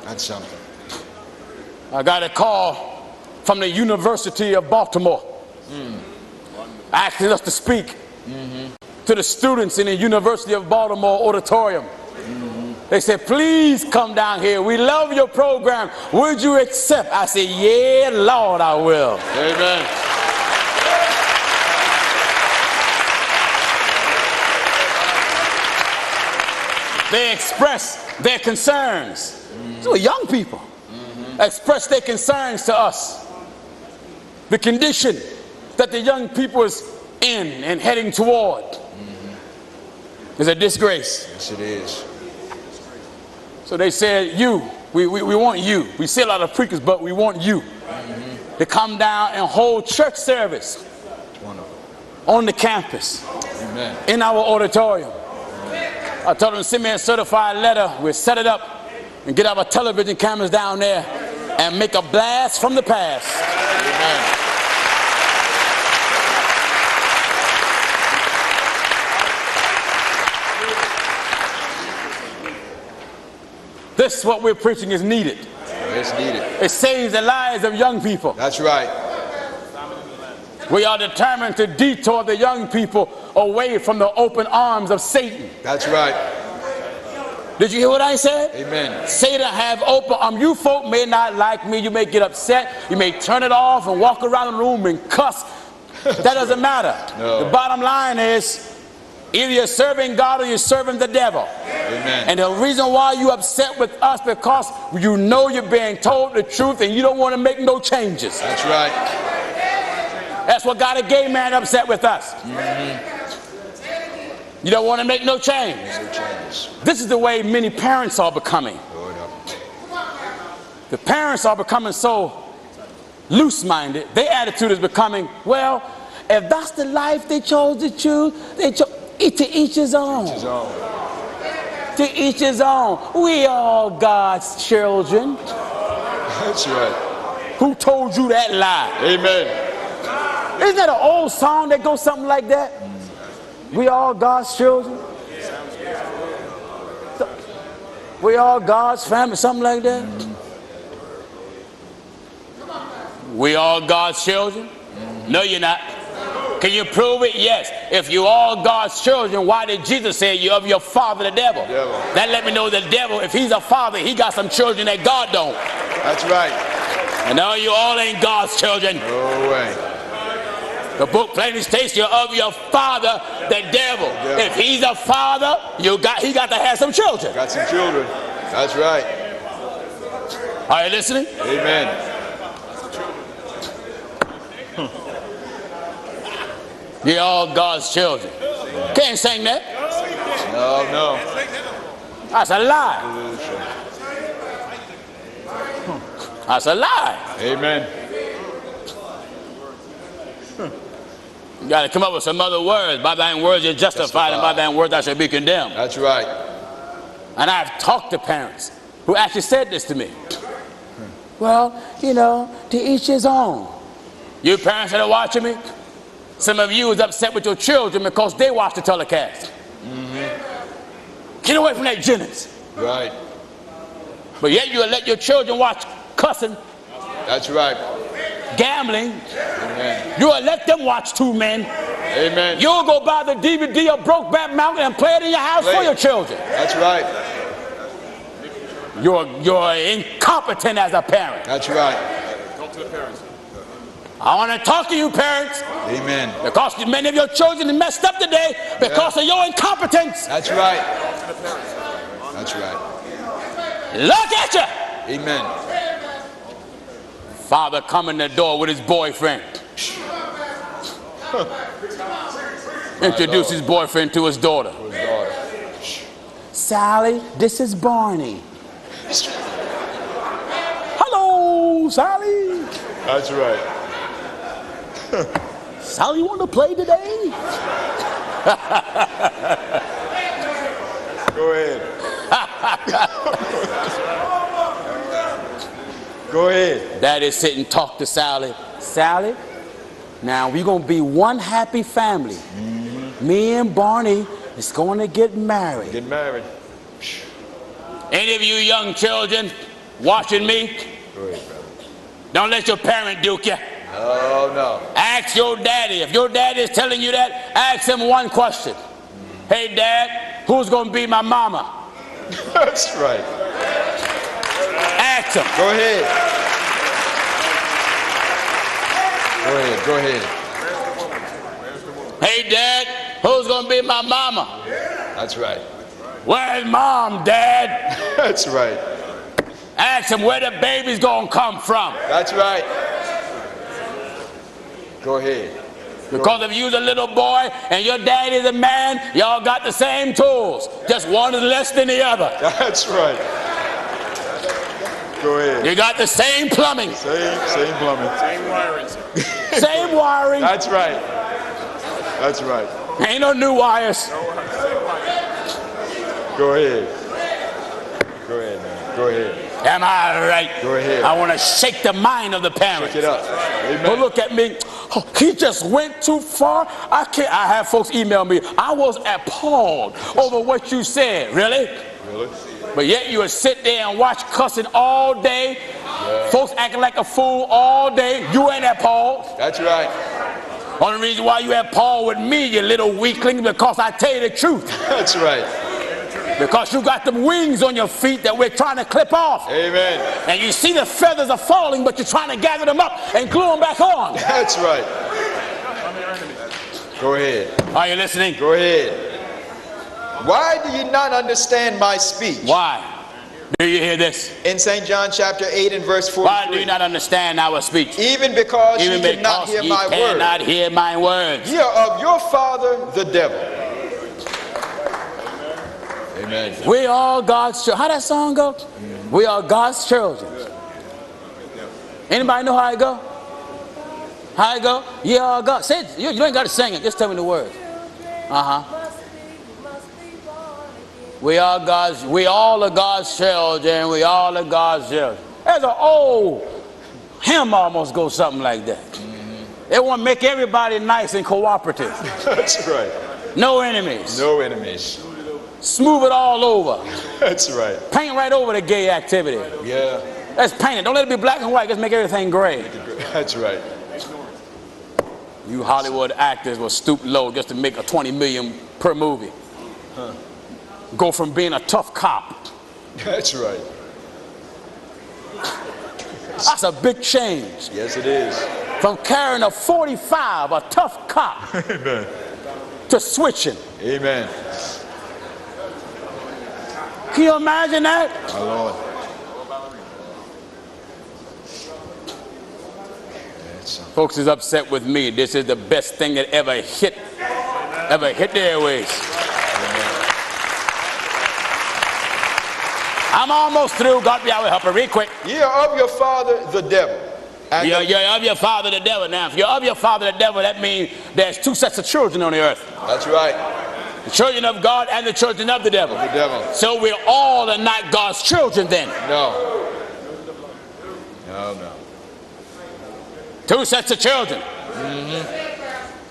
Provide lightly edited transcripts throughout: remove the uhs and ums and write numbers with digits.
That's something. I got a call from the University of Baltimore asking us to speak to the students in the University of Baltimore auditorium. They said, please come down here. We love your program. Would you accept? I said, yeah, Lord, I will. Amen. They express their concerns. These were young people. Express their concerns to us. The condition that the young people is in and heading toward is a disgrace. Yes, it is. So they said, we want you. We see a lot of preachers, but we want you to come down and hold church service on the campus. Amen. In our auditorium. I told them to send me a certified letter. We'll set it up and get our television cameras down there and make a blast from the past. Amen. This, what we're preaching, is needed. It's needed. It saves the lives of young people. That's right. We are determined to detour the young people away from the open arms of Satan. That's right. Did you hear what I said? Amen. Satan have open arms. You folk may not like me. You may get upset. You may turn it off and walk around the room and cuss. That doesn't matter. No. The bottom line is, either you're serving God or you're serving the devil. Amen. And the reason why you're upset with us, because you know you're being told the truth and you don't want to make no changes. That's right. That's what got a gay man upset with us. You don't want to make no change. This is the way many parents are becoming. The parents are becoming so loose-minded. Their attitude is becoming, well, if that's the life they chose to choose, they chose to each his own. To each his own. We all God's children. That's right. Who told you that lie? Amen. Isn't that an old song that goes something like that? We all God's children. We all God's family, something like that. We all God's children? No, you're not. Can you prove it? Yes. If you all God's children, why did Jesus say you're of your father, the devil? That let me know the devil, if he's a father, he got some children that God don't. That's right. And no, you all ain't God's children. No way. The book plainly states you're of your father, the devil. If he's a father, he got to have some children. Got some children. That's right. Are you listening? Amen. You're all God's children. Can't sing that. No. That's a lie. That's a lie. Amen. You got to come up with some other words. By thine words you're justified, and by thine words I shall be condemned. That's right. And I've talked to parents who actually said this to me. Well, you know, to each his own. You parents that are watching me, some of you is upset with your children because they watch the telecast. Get away from that Jennings. Right. But yet you'll let your children watch cussing. That's right. Gambling. Amen. You'll let them watch two men. Amen. You'll go buy the DVD of Brokeback Mountain and play it in your house for your children. That's right. You're incompetent as a parent. That's right. Talk to the parents. I want to talk to you parents. Amen. Because many of your children are messed up today because of your incompetence. That's right. That's right. Look at you. Amen. Father come in the door with his boyfriend. Introduce his boyfriend to his daughter. Sally, this is Barney. Hello, Sally. That's right. Sally, you want to play today? Go ahead. Go ahead. Daddy sit and talk to Sally. Sally, now we're going to be one happy family. Me and Barney is going to get married. Get married. Any of you young children watching me. Go ahead, brother. Don't let your parent duke you. Oh, no. Ask your daddy. If your daddy is telling you that, ask him one question. Hey, Dad, who's going to be my mama? That's right. Ask him. Go ahead. Go ahead. Go ahead. Hey, Dad, who's going to be my mama? That's right. Where's Mom, Dad? That's right. Ask him where the baby's going to come from. That's right. Go ahead. Because if you're a little boy and your daddy's a man, y'all got the same tools. Just one is less than the other. That's right. Go ahead. You got the same plumbing. Same plumbing. Same wiring. Same wiring. That's right. That's right. Ain't no new wires. Go ahead. Go ahead, man. Go ahead. Am I right? Go ahead. I want to shake the mind of the parents. Shake it up. Amen. But look at me. Oh, he just went too far. I have folks email me. I was appalled over what you said. Really? Really? But yet you would sit there and watch cussing all day. Yeah. Folks acting like a fool all day. You ain't appalled. That's right. Only reason why you appalled with me, you little weakling, because I tell you the truth. That's right. Because you got them wings on your feet that we're trying to clip off. Amen. And you see the feathers are falling, but you're trying to gather them up and glue them back on. That's right. Go ahead. Are you listening? Go ahead. Why do you not understand my speech? Why? Do you hear this? In St. John chapter 8 and verse 43. Why do you not understand our speech? Even because you cannot hear my word. Cannot hear my words. Ye are of your father, the devil. Amen. We are God's children. How that song go? We are God's children. Anybody know how it go? How it go? You are God. Say it. You ain't got to sing it. Just tell me the words. We are God's. We all are God's children. We all are God's children. There's an old hymn almost goes something like that. They want to make everybody nice and cooperative. That's right. No enemies. No enemies. Smooth it all over. That's right. Paint right over the gay activity. Yeah. Let's paint it. Don't let it be black and white. Let's make everything gray. That's right. You Hollywood actors will stoop low just to make a 20 million per movie. Huh. Go from being a tough cop. That's right. That's a big change. Yes, it is. From carrying a 45, a tough cop, Amen, to switching. Amen. Can you imagine that? My Lord. Folks is upset with me. This is the best thing that ever hit the airways. I'm almost through. God be our helper. Real quick. Ye are of your father, the devil. You're of your father, the devil. Now, if you're of your father, the devil, that means there's two sets of children on the earth. That's right. The children of God and the children of the devil. The devil. So we're all are not God's children then. No. No, no. Two sets of children.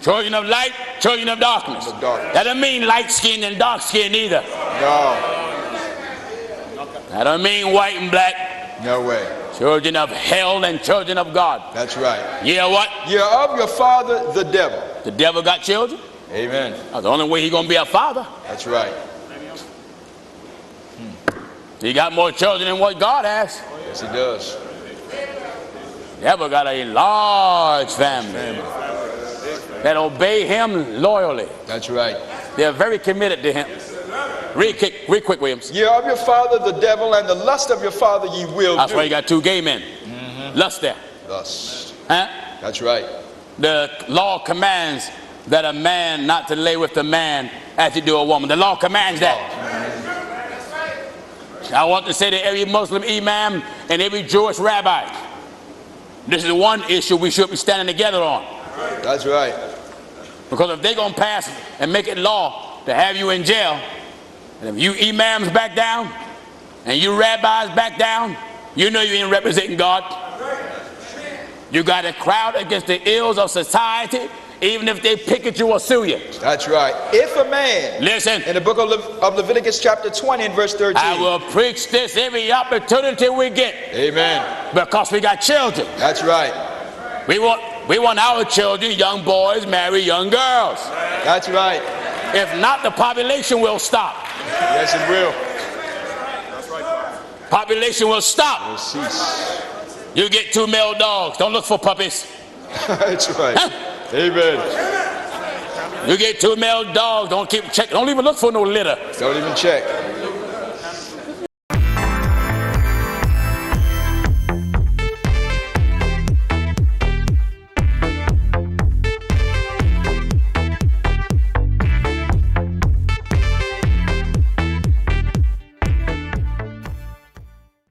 Children of light, children of darkness. That doesn't mean light skin and dark skin either. No. That don't mean white and black. No way. Children of hell and children of God. That's right. Yeah, what? You're of your father, the devil. The devil got children? Amen. That's the only way he's going to be a father. That's right. He got more children than what God has. Yes, he does. The devil got a large family that obey him loyally. That's right. They're very committed to him. Real quick, Williams. You're of your father, the devil, and the lust of your father ye will That's do. why you got two gay men. Lust there. Lust. Huh? That's right. The law commands that a man not to lay with the man as you do a woman. The law commands that. I want to say to every Muslim imam and every Jewish rabbi, this is one issue we should be standing together on. That's right. Because if they're going to pass and make it law to have you in jail, and if you imams back down and you rabbis back down, you know you ain't representing God. You got a crowd against the ills of society even if they picket you or sue you. That's right. If a man, Listen, in the book of Leviticus chapter 20 and verse 13. I will preach this every opportunity we get. Amen. Because we got children. That's right. We want our children, young boys, marry young girls. That's right. If not, the population will stop. Yes, it will. Population will stop. Will cease. You get 2 male dogs. Don't look for puppies. That's right. Huh? Amen. You get 2 male dogs. Don't even look for no litter. Don't even check.